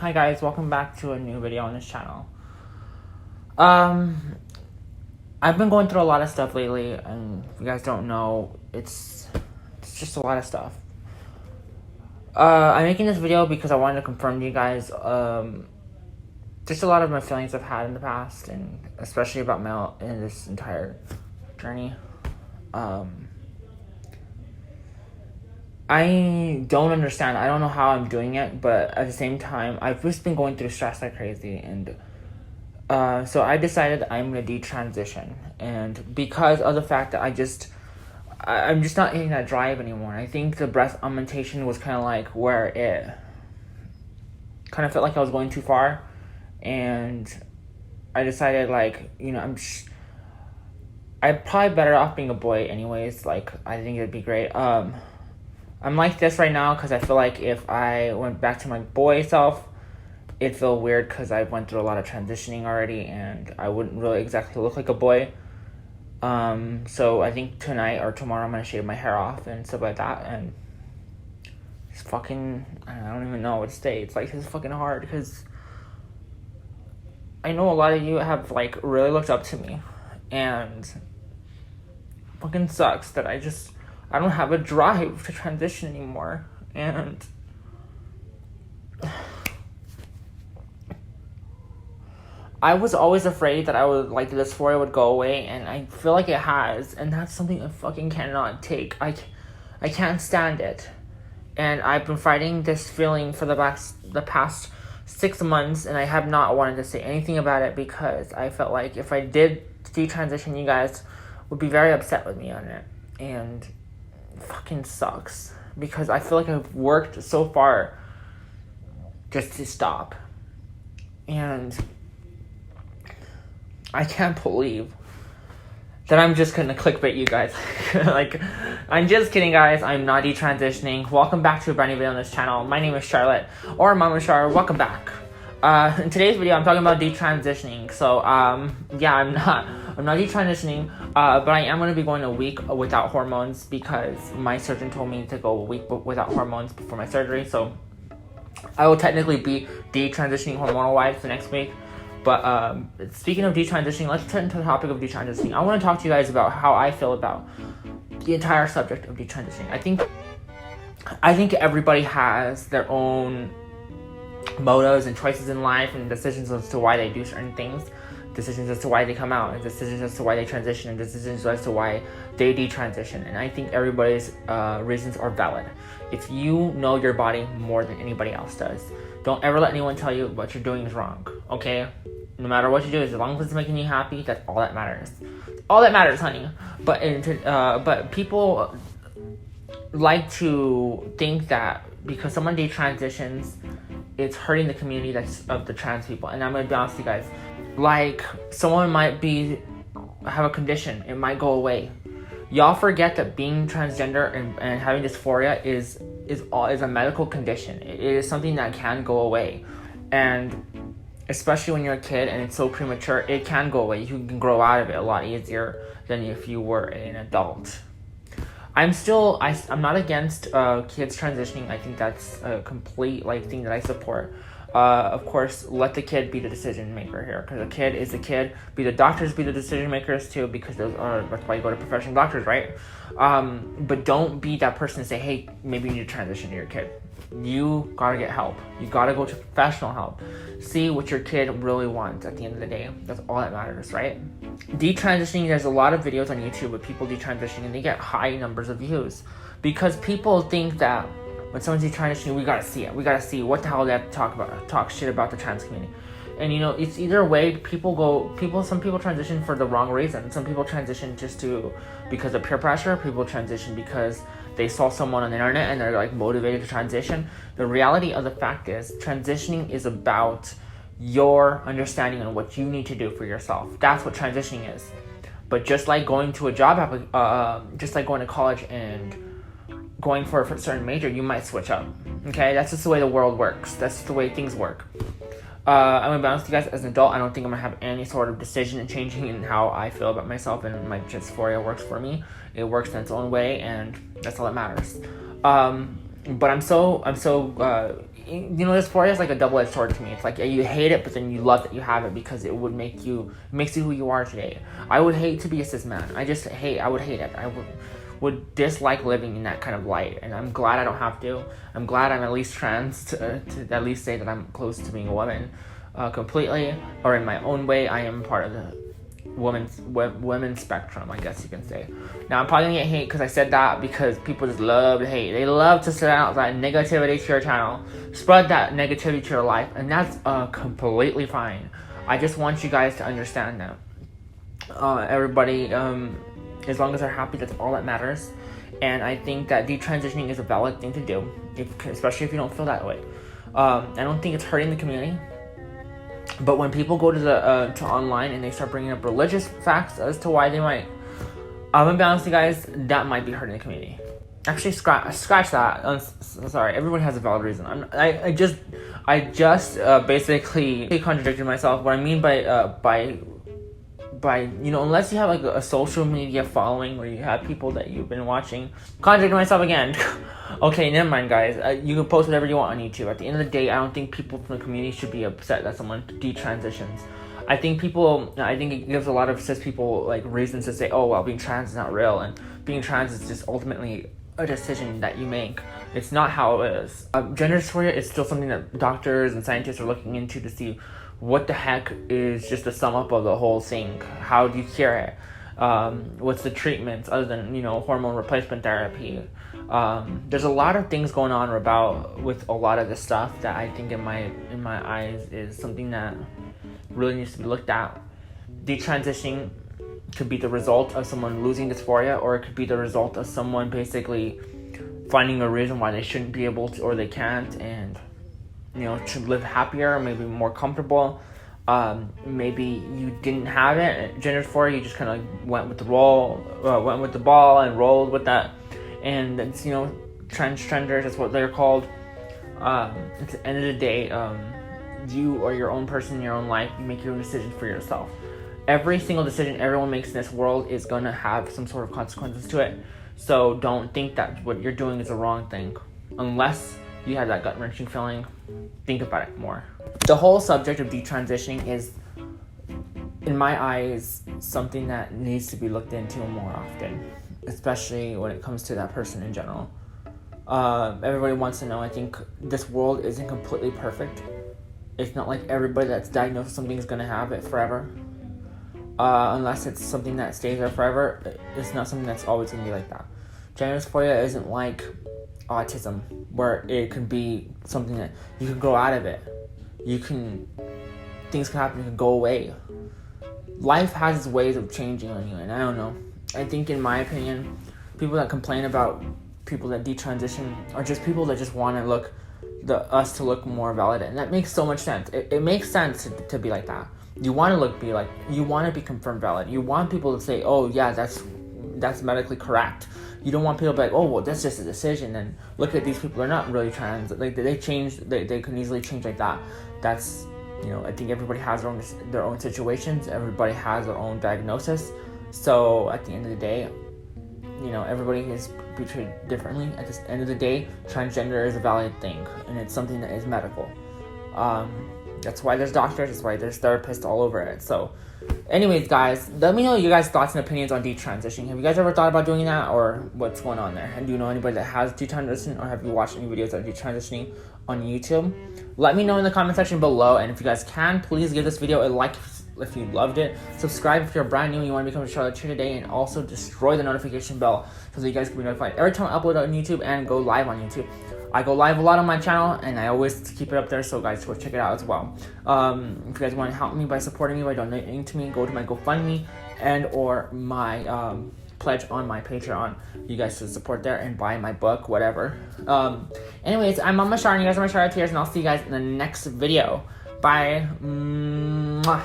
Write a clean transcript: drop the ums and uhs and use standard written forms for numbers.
Hi guys, welcome back to a new video on this channel. I've been going through a lot of stuff lately, and if you guys don't know, it's just a lot of stuff. I'm making this video because I wanted to confirm to you guys just a lot of my feelings I've had in the past, and especially about Mel in this entire journey. I don't understand. I don't know how I'm doing it, but at the same time, I've just been going through stress like crazy, and so I decided I'm gonna detransition, and because of the fact that I'm just not hitting that drive anymore. I think the breast augmentation was kind of like where it kind of felt like I was going too far, and I decided I'm probably better off being a boy anyways. Like, I think it'd be great. I'm like this right now because I feel like if I went back to my boy self, it'd feel weird because I went through a lot of transitioning already and I wouldn't really exactly look like a boy. So I think tonight or tomorrow I'm going to shave my hair off and stuff like that, and it's fucking, I don't even know what to say. It's like, it's fucking hard because I know a lot of you have like really looked up to me, and fucking sucks that I don't have a drive to transition anymore, and I was always afraid that the dysphoria would go away, and I feel like it has, and that's something I fucking cannot take. I can't stand it, and I've been fighting this feeling for the past 6 months, and I have not wanted to say anything about it because I felt like if I did detransition, you guys would be very upset with me on it, and fucking sucks because I feel like I've worked so far just to stop, and I can't believe that I'm just gonna clickbait you guys. Like, I'm just kidding, guys. I'm not detransitioning. Welcome back to a brand new video on this channel. My name is Charlotte, or Mama Char. Welcome back. In today's video, I'm talking about detransitioning. So, yeah, I'm not detransitioning, but I am going to be going a week without hormones because my surgeon told me to go a week without hormones before my surgery. So, I will technically be detransitioning hormonal-wise the next week. But speaking of detransitioning, let's turn to the topic of detransitioning. I want to talk to you guys about how I feel about the entire subject of detransitioning. I think everybody has their own motives and choices in life and decisions as to why they do certain things, decisions as to why they come out, and decisions as to why they transition, and decisions as to why they detransition. And I think everybody's reasons are valid. If you know your body more than anybody else does, don't ever let anyone tell you what you're doing is wrong, okay? No matter what you do, as long as it's making you happy, that's all that matters. All that matters, honey. But people like to think that because someone detransitions, it's hurting the community of the trans people. And I'm gonna be honest with you guys. Like, someone might have a condition, it might go away. Y'all forget that being transgender and having dysphoria is a medical condition. It is something that can go away. And especially when you're a kid and it's so premature, it can go away. You can grow out of it a lot easier than if you were an adult. I'm not against kids transitioning. I think that's a complete thing that I support. Of course, let the kid be the decision maker here, because a kid is a kid. The doctors be the decision makers too, because that's why you go to professional doctors, right? But don't be that person to say, hey, maybe you need to transition to your kid. You gotta get help. You gotta go to professional help. See what your kid really wants at the end of the day. That's all that matters, right? Detransitioning, there's a lot of videos on YouTube with people detransitioning, and they get high numbers of views because people think that when someone's detransitioning, we gotta see it. We gotta see what the hell they have to talk shit about the trans community. And it's either way. Some people transition for the wrong reason. Some people transition because of peer pressure. People transition because they saw someone on the internet and they're motivated to transition. The reality of the fact is, transitioning is about your understanding on what you need to do for yourself. That's what transitioning is. But just like going to a job, just like going to college and going for a certain major, you might switch up. Okay, that's just the way the world works. That's the way things work. I'm gonna be honest with you guys, as an adult, I don't think I'm gonna have any sort of decision in changing in how I feel about myself, and my dysphoria works for me. It works in its own way, and that's all that matters. But I'm so dysphoria is like a double-edged sword to me. It's like you hate it, but then you love that you have it because it makes you who you are today. I would hate to be a cis man. I would hate it. I would dislike living in that kind of light, and I'm glad I don't have to. I'm glad I'm at least trans to at least say that I'm close to being a woman, completely, or in my own way. I am part of the women's spectrum, I guess you can say. Now I'm probably gonna get hate because I said that, because people just love to hate. They love to send out that negativity to your channel, spread that negativity to your life, and that's completely fine. I just want you guys to understand that everybody, as long as they're happy, that's all that matters. And I think that detransitioning is a valid thing to do, especially if you don't feel that way. I don't think it's hurting the community. But when people go to the to online and they start bringing up religious facts as to why they might, I'm gonna be honest with you guys, that might be hurting the community. Actually, scratch that. I'm sorry, everyone has a valid reason. I just basically contradicted myself. What I mean by unless you have like a social media following where you have people that you've been watching, contradicting myself again. Okay, never mind, guys. You can post whatever you want on YouTube. At the end of the day, I don't think people from the community should be upset that someone detransitions. I think it gives a lot of cis people like reasons to say, oh well, being trans is not real, and being trans is just ultimately a decision that you make. It's not how it is. Gender dysphoria is still something that doctors and scientists are looking into to see what the heck is just the sum up of the whole thing. How do you cure it? What's the treatments other than hormone replacement therapy? There's a lot of things going on with a lot of this stuff that I think in my eyes is something that really needs to be looked at. Detransitioning could be the result of someone losing dysphoria, or it could be the result of someone basically finding a reason why they shouldn't be able to, or they can't, and to live happier, maybe more comfortable. Maybe you didn't have it, gender dysphoria, you just kind of went with the ball and rolled with that. And it's, transgenders, that's what they're called. At the end of the day, you are your own person in your own life. You make your own decision for yourself. Every single decision everyone makes in this world is going to have some sort of consequences to it. So don't think that what you're doing is the wrong thing. Unless you have that gut-wrenching feeling, think about it more. The whole subject of detransitioning is, in my eyes, something that needs to be looked into more often, especially when it comes to that person in general. Everybody wants to know, I think this world isn't completely perfect. It's not like everybody that's diagnosed with something is going to have it forever. Unless it's something that stays there forever, it's not something that's always going to be like that. Gender dysphoria isn't like autism, where it can be something that you can grow out of it. Things can happen, you can go away. Life has its ways of changing on you, and I don't know. I think, in my opinion, people that complain about people that detransition are just people that just want us to look more valid, and that makes so much sense. It makes sense to be like that. You want to be confirmed valid. You want people to say, oh yeah, that's medically correct. You don't want people to be like, oh well, that's just a decision, and look at these people are not really trans. Like they can easily change like that. That's I think everybody has their own situations. Everybody has their own diagnosis. So at the end of the day, everybody is treated differently. At the end of the day, transgender is a valid thing, and it's something that is medical. That's why there's doctors, that's why there's therapists all over it. So anyways, guys, let me know your guys' thoughts and opinions on detransitioning. Have you guys ever thought about doing that, or what's going on there? And do you know anybody that has detransitioned, or have you watched any videos of detransitioning on YouTube? Let me know in the comment section below, and if you guys can, please give this video a like if you loved it. Subscribe if you're brand new and you want to become a Charlotte today, and also destroy the notification bell so that you guys can be notified every time I upload on YouTube and go live on YouTube. I go live a lot on my channel, and I always keep it up there, so guys, go check it out as well. If you guys want to help me by supporting me, by donating to me, go to my GoFundMe and or my pledge on my Patreon. You guys should support there and buy my book, whatever. Anyways, I'm Mama Char, and you guys are my Charoletteers, and I'll see you guys in the next video. Bye. Mwah.